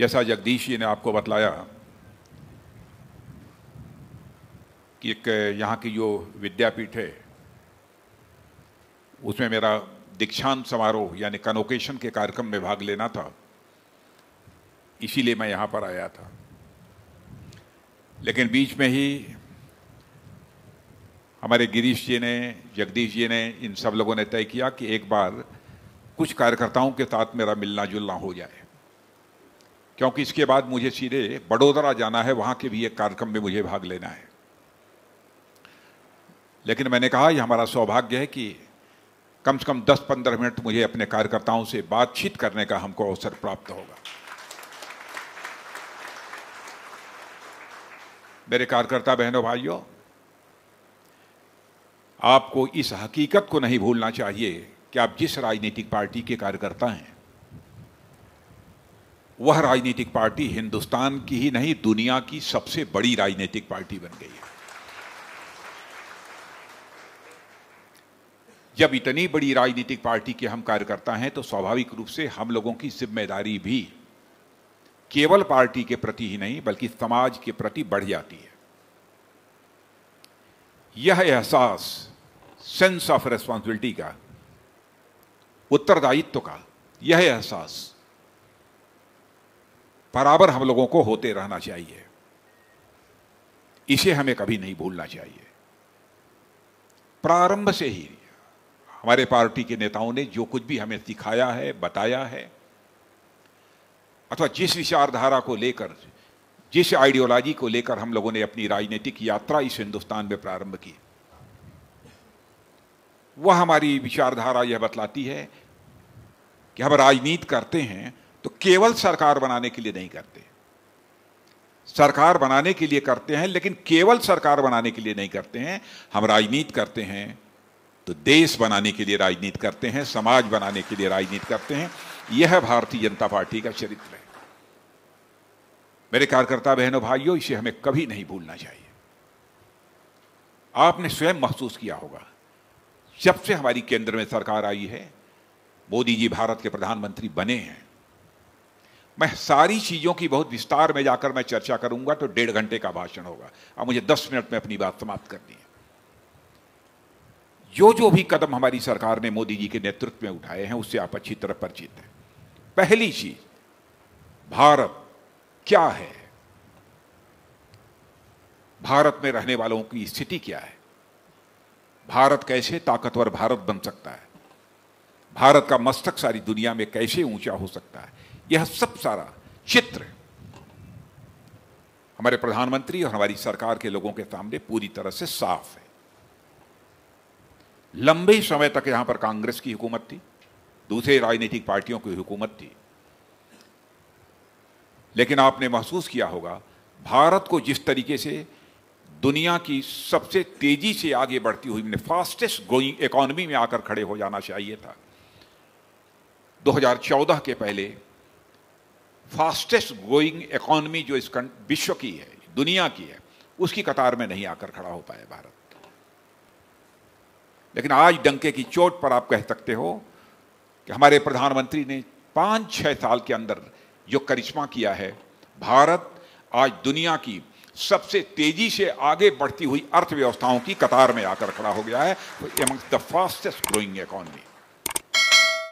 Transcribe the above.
जैसा जगदीश जी ने आपको बतलाया कि एक यहाँ की जो विद्यापीठ है उसमें मेरा दीक्षांत समारोह यानी कन्वोकेशन के कार्यक्रम में भाग लेना था, इसीलिए मैं यहाँ पर आया था। लेकिन बीच में ही हमारे गिरीश जी ने, जगदीश जी ने, इन सब लोगों ने तय किया कि एक बार कुछ कार्यकर्ताओं के साथ मेरा मिलना जुलना हो जाए, क्योंकि इसके बाद मुझे सीधे बड़ोदरा जाना है, वहाँ के भी एक कार्यक्रम में मुझे भाग लेना है। लेकिन मैंने कहा यह हमारा सौभाग्य है कि कम से कम 10-15 मिनट मुझे अपने कार्यकर्ताओं से बातचीत करने का हमको अवसर प्राप्त होगा। मेरे कार्यकर्ता बहनों भाइयों, आपको इस हकीकत को नहीं भूलना चाहिए कि आप जिस राजनीतिक पार्टी के कार्यकर्ता हैं, वह राजनीतिक पार्टी हिंदुस्तान की ही नहीं दुनिया की सबसे बड़ी राजनीतिक पार्टी बन गई है। जब इतनी बड़ी राजनीतिक पार्टी के हम कार्यकर्ता हैं तो स्वाभाविक रूप से हम लोगों की जिम्मेदारी भी केवल पार्टी के प्रति ही नहीं बल्कि समाज के प्रति बढ़ जाती है। यह एहसास, सेंस ऑफ रिस्पॉन्सिबिलिटी का, उत्तरदायित्व का यह एहसास बराबर हम लोगों को होते रहना चाहिए। इसे हमें कभी नहीं भूलना चाहिए। प्रारंभ से ही हमारे पार्टी के नेताओं ने जो कुछ भी हमें सिखाया है, बताया है, अथवा जिस विचारधारा को लेकर, जिस आइडियोलॉजी को लेकर हम लोगों ने अपनी राजनीतिक यात्रा इस हिंदुस्तान में प्रारंभ की, वह हमारी विचारधारा यह बतलाती है कि हम राजनीति करते हैं तो केवल सरकार बनाने के लिए नहीं करते। सरकार बनाने के लिए करते हैं, लेकिन केवल सरकार बनाने के लिए नहीं करते हैं। हम राजनीति करते हैं तो देश बनाने के लिए राजनीति करते हैं, समाज बनाने के लिए राजनीति करते हैं। यह भारतीय जनता पार्टी का चरित्र है। मेरे कार्यकर्ता बहनों भाइयों, इसे हमें कभी नहीं भूलना चाहिए। आपने स्वयं महसूस किया होगा, जब से हमारी केंद्र में सरकार आई है, मोदी जी भारत के प्रधानमंत्री बने हैं, मैं सारी चीजों की बहुत विस्तार में जाकर मैं चर्चा करूंगा तो 1.5 घंटे का भाषण होगा। अब मुझे 10 मिनट में अपनी बात समाप्त करनी है। जो भी कदम हमारी सरकार ने मोदी जी के नेतृत्व में उठाए हैं उससे आप अच्छी तरह परिचित हैं। पहली चीज, भारत क्या है, भारत में रहने वालों की स्थिति क्या है, भारत कैसे ताकतवर भारत बन सकता है, भारत का मस्तक सारी दुनिया में कैसे ऊंचा हो सकता है, यह सब सारा चित्र हमारे प्रधानमंत्री और हमारी सरकार के लोगों के सामने पूरी तरह से साफ है। लंबे समय तक यहां पर कांग्रेस की हुकूमत थी, दूसरे राजनीतिक पार्टियों की हुकूमत थी, लेकिन आपने महसूस किया होगा भारत को जिस तरीके से दुनिया की सबसे तेजी से आगे बढ़ती हुई, फास्टेस्ट ग्रोइंग इकोनॉमी में आकर खड़े हो जाना चाहिए था। 2014 के पहले फास्टेस्ट ग्रोइंग इकोनॉमी जो इस विश्व की है, दुनिया की है, उसकी कतार में नहीं आकर खड़ा हो पाया भारत। लेकिन आज डंके की चोट पर आप कह सकते हो कि हमारे प्रधानमंत्री ने 5-6 साल के अंदर जो करिश्मा किया है, भारत आज दुनिया की सबसे तेजी से आगे बढ़ती हुई अर्थव्यवस्थाओं की कतार में आकर खड़ा हो गया है, amongst the fastest growing economy.